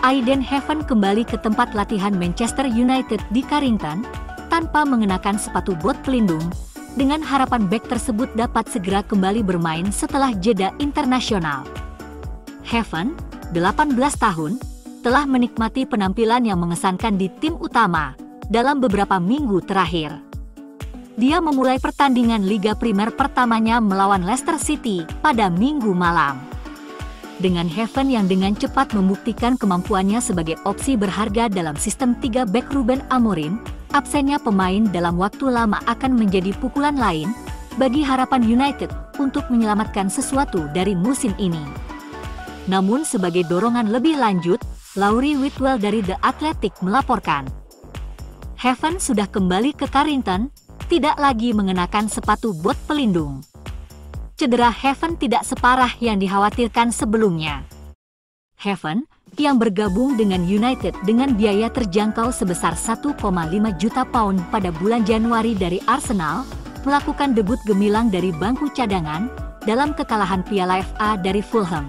Aiden Heaven kembali ke tempat latihan Manchester United di Carrington tanpa mengenakan sepatu bot pelindung, dengan harapan bek tersebut dapat segera kembali bermain setelah jeda internasional. Heaven, 18 tahun, telah menikmati penampilan yang mengesankan di tim utama dalam beberapa minggu terakhir. Dia memulai pertandingan Liga Primer pertamanya melawan Leicester City pada Minggu malam. Dengan Heaven yang dengan cepat membuktikan kemampuannya sebagai opsi berharga dalam sistem 3 back Ruben Amorim, absennya pemain dalam waktu lama akan menjadi pukulan lain bagi harapan United untuk menyelamatkan sesuatu dari musim ini. Namun sebagai dorongan lebih lanjut, Laurie Whitwell dari The Athletic melaporkan, Heaven sudah kembali ke Carrington, tidak lagi mengenakan sepatu bot pelindung. Cedera Heaven tidak separah yang dikhawatirkan sebelumnya. Heaven, yang bergabung dengan United dengan biaya terjangkau sebesar 1,5 juta pound pada bulan Januari dari Arsenal, melakukan debut gemilang dari bangku cadangan dalam kekalahan Piala FA dari Fulham.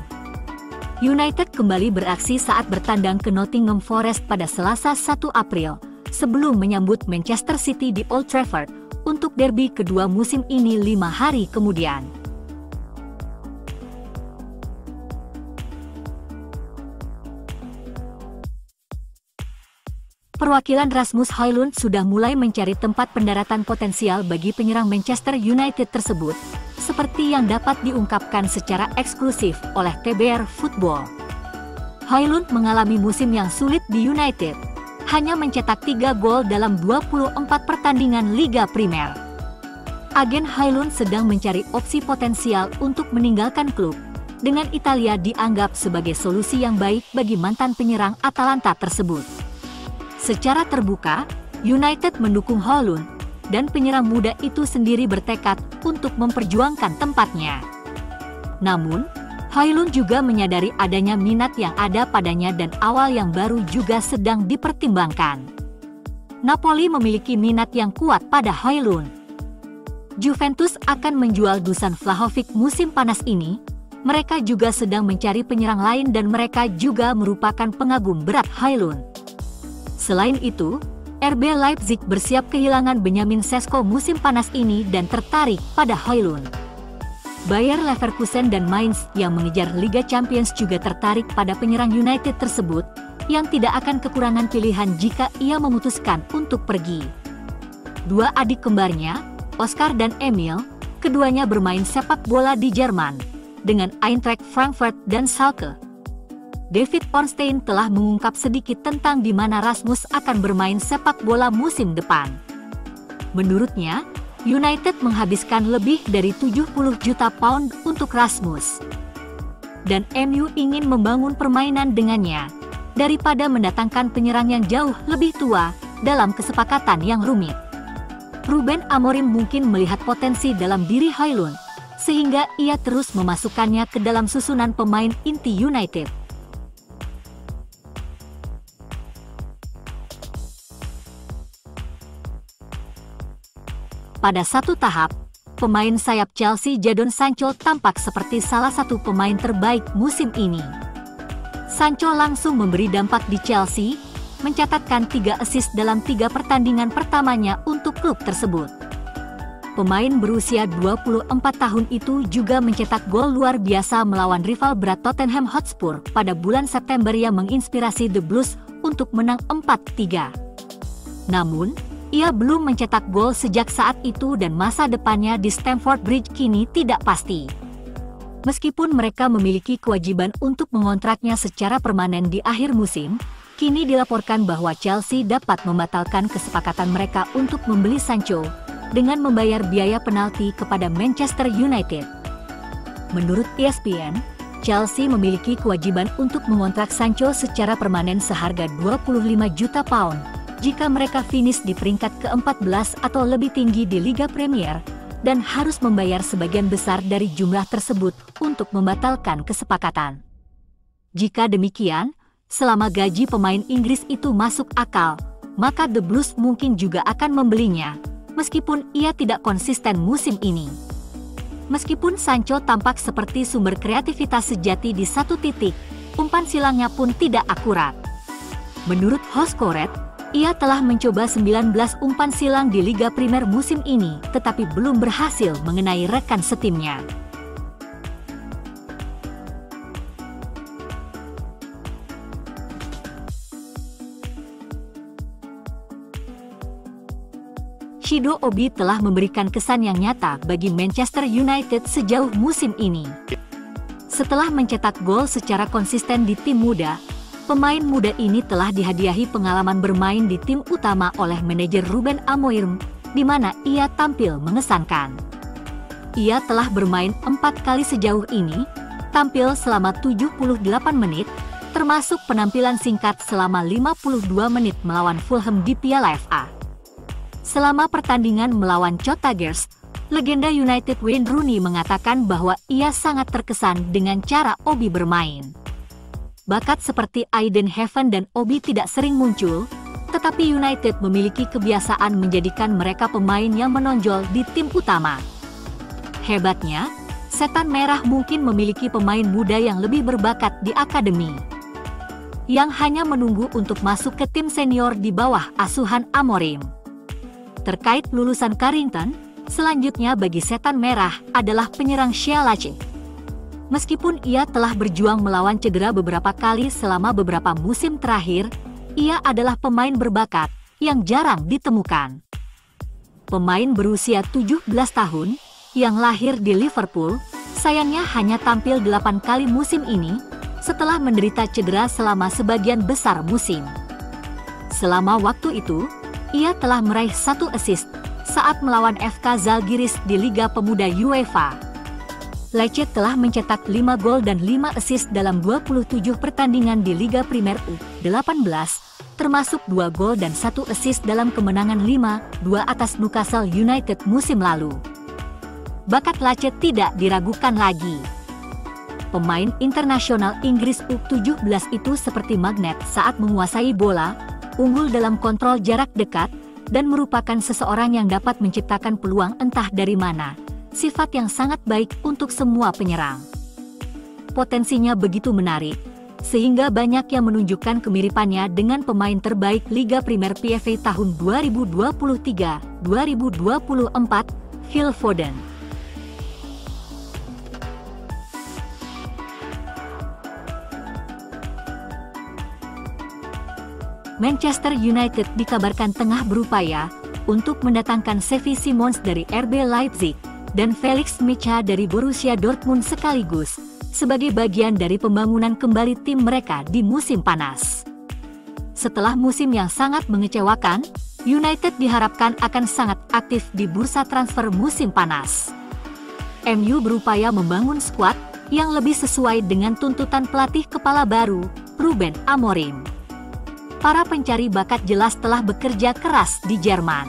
United kembali beraksi saat bertandang ke Nottingham Forest pada Selasa 1 April, sebelum menyambut Manchester City di Old Trafford untuk derby kedua musim ini 5 hari kemudian. Perwakilan Rasmus Højlund sudah mulai mencari tempat pendaratan potensial bagi penyerang Manchester United tersebut, seperti yang dapat diungkapkan secara eksklusif oleh TBR Football. Højlund mengalami musim yang sulit di United, hanya mencetak 3 gol dalam 24 pertandingan Liga Primer. Agen Højlund sedang mencari opsi potensial untuk meninggalkan klub, dengan Italia dianggap sebagai solusi yang baik bagi mantan penyerang Atalanta tersebut. Secara terbuka, United mendukung Højlund, dan penyerang muda itu sendiri bertekad untuk memperjuangkan tempatnya. Namun, Højlund juga menyadari adanya minat yang ada padanya dan awal yang baru juga sedang dipertimbangkan. Napoli memiliki minat yang kuat pada Højlund. Juventus akan menjual Dusan Vlahovic musim panas ini. Mereka juga sedang mencari penyerang lain dan mereka juga merupakan pengagum berat Højlund. Selain itu, RB Leipzig bersiap kehilangan Benjamin Sesko musim panas ini dan tertarik pada Højlund. Bayer Leverkusen dan Mainz yang mengejar Liga Champions juga tertarik pada penyerang United tersebut, yang tidak akan kekurangan pilihan jika ia memutuskan untuk pergi. Dua adik kembarnya, Oscar dan Emil, keduanya bermain sepak bola di Jerman, dengan Eintracht Frankfurt dan Schalke. David Ornstein telah mengungkap sedikit tentang di mana Rasmus akan bermain sepak bola musim depan. Menurutnya, United menghabiskan lebih dari 70 juta pound untuk Rasmus. Dan MU ingin membangun permainan dengannya, daripada mendatangkan penyerang yang jauh lebih tua dalam kesepakatan yang rumit. Ruben Amorim mungkin melihat potensi dalam diri Højlund, sehingga ia terus memasukkannya ke dalam susunan pemain inti United. Pada satu tahap, pemain sayap Chelsea Jadon Sancho tampak seperti salah satu pemain terbaik musim ini. Sancho langsung memberi dampak di Chelsea, mencatatkan 3 assist dalam 3 pertandingan pertamanya untuk klub tersebut. Pemain berusia 24 tahun itu juga mencetak gol luar biasa melawan rival berat Tottenham Hotspur pada bulan September yang menginspirasi The Blues untuk menang 4-3. Namun, ia belum mencetak gol sejak saat itu dan masa depannya di Stamford Bridge kini tidak pasti. Meskipun mereka memiliki kewajiban untuk mengontraknya secara permanen di akhir musim, kini dilaporkan bahwa Chelsea dapat membatalkan kesepakatan mereka untuk membeli Sancho dengan membayar biaya penalti kepada Manchester United. Menurut ESPN, Chelsea memiliki kewajiban untuk mengontrak Sancho secara permanen seharga 25 juta pound. Jika mereka finish di peringkat ke-14 atau lebih tinggi di Liga Premier, dan harus membayar sebagian besar dari jumlah tersebut untuk membatalkan kesepakatan. Jika demikian, selama gaji pemain Inggris itu masuk akal, maka The Blues mungkin juga akan membelinya, meskipun ia tidak konsisten musim ini. Meskipun Sancho tampak seperti sumber kreativitas sejati di satu titik, umpan silangnya pun tidak akurat. Menurut Hoscoret, ia telah mencoba 19 umpan silang di Liga Primer musim ini, tetapi belum berhasil mengenai rekan setimnya. Shido Obi telah memberikan kesan yang nyata bagi Manchester United sejauh musim ini. Setelah mencetak gol secara konsisten di tim muda, pemain muda ini telah dihadiahi pengalaman bermain di tim utama oleh manajer Ruben Amorim, di mana ia tampil mengesankan. Ia telah bermain 4 kali sejauh ini, tampil selama 78 menit, termasuk penampilan singkat selama 52 menit melawan Fulham di Piala FA. Selama pertandingan melawan Cottagers, legenda United Wayne Rooney mengatakan bahwa ia sangat terkesan dengan cara Obi bermain. Bakat seperti Aiden Heaven dan Obi tidak sering muncul, tetapi United memiliki kebiasaan menjadikan mereka pemain yang menonjol di tim utama. Hebatnya, Setan Merah mungkin memiliki pemain muda yang lebih berbakat di akademi, yang hanya menunggu untuk masuk ke tim senior di bawah asuhan Amorim. Terkait lulusan Carrington, selanjutnya bagi Setan Merah adalah penyerang Shealache. Meskipun ia telah berjuang melawan cedera beberapa kali selama beberapa musim terakhir, ia adalah pemain berbakat yang jarang ditemukan. Pemain berusia 17 tahun, yang lahir di Liverpool, sayangnya hanya tampil 8 kali musim ini, setelah menderita cedera selama sebagian besar musim. Selama waktu itu, ia telah meraih 1 assist saat melawan FK Zalgiris di Liga Pemuda UEFA. Lecce telah mencetak 5 gol dan 5 assist dalam 27 pertandingan di Liga Primer U18, termasuk 2 gol dan 1 assist dalam kemenangan 5-2 atas Newcastle United musim lalu. Bakat Lecce tidak diragukan lagi. Pemain internasional Inggris U17 itu seperti magnet saat menguasai bola, unggul dalam kontrol jarak dekat, dan merupakan seseorang yang dapat menciptakan peluang entah dari mana, sifat yang sangat baik untuk semua penyerang. Potensinya begitu menarik, sehingga banyak yang menunjukkan kemiripannya dengan pemain terbaik Liga Primer PFA tahun 2023-2024, Phil Foden. Manchester United dikabarkan tengah berupaya untuk mendatangkan Xavi Simons dari RB Leipzig dan Felix Mecha dari Borussia Dortmund sekaligus, sebagai bagian dari pembangunan kembali tim mereka di musim panas. Setelah musim yang sangat mengecewakan, United diharapkan akan sangat aktif di bursa transfer musim panas. MU berupaya membangun skuad yang lebih sesuai dengan tuntutan pelatih kepala baru, Ruben Amorim. Para pencari bakat jelas telah bekerja keras di Jerman.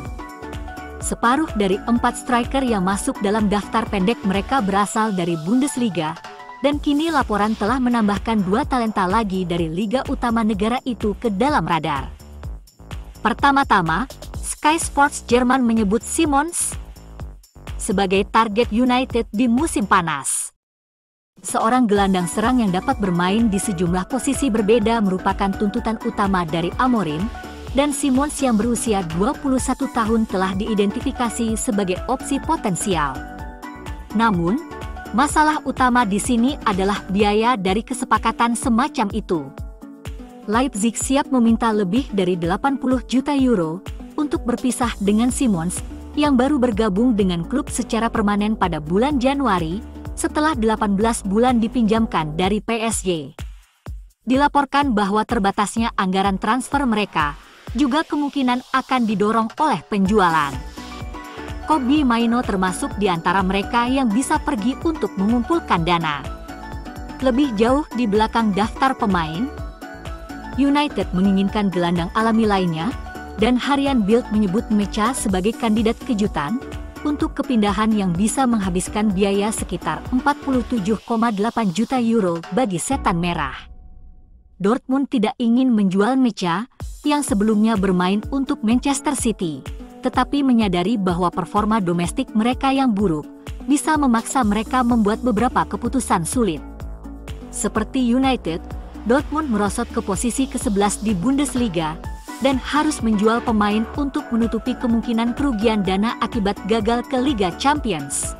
Separuh dari 4 striker yang masuk dalam daftar pendek mereka berasal dari Bundesliga, dan kini laporan telah menambahkan 2 talenta lagi dari liga utama negara itu ke dalam radar. Pertama-tama, Sky Sports Jerman menyebut Simons sebagai target United di musim panas. Seorang gelandang serang yang dapat bermain di sejumlah posisi berbeda merupakan tuntutan utama dari Amorim, dan Simons yang berusia 21 tahun telah diidentifikasi sebagai opsi potensial. Namun, masalah utama di sini adalah biaya dari kesepakatan semacam itu. Leipzig siap meminta lebih dari 80 juta euro untuk berpisah dengan Simons, yang baru bergabung dengan klub secara permanen pada bulan Januari, setelah 18 bulan dipinjamkan dari PSG. Dilaporkan bahwa terbatasnya anggaran transfer mereka juga kemungkinan akan didorong oleh penjualan. Kobbie Mainoo termasuk di antara mereka yang bisa pergi untuk mengumpulkan dana. Lebih jauh di belakang daftar pemain, United menginginkan gelandang alami lainnya, dan harian Bild menyebut Mecha sebagai kandidat kejutan untuk kepindahan yang bisa menghabiskan biaya sekitar 47,8 juta euro bagi Setan Merah. Dortmund tidak ingin menjual Mecha, yang sebelumnya bermain untuk Manchester City, tetapi menyadari bahwa performa domestik mereka yang buruk bisa memaksa mereka membuat beberapa keputusan sulit. Seperti United, Dortmund merosot ke posisi ke-11 di Bundesliga dan harus menjual pemain untuk menutupi kemungkinan kerugian dana akibat gagal ke Liga Champions.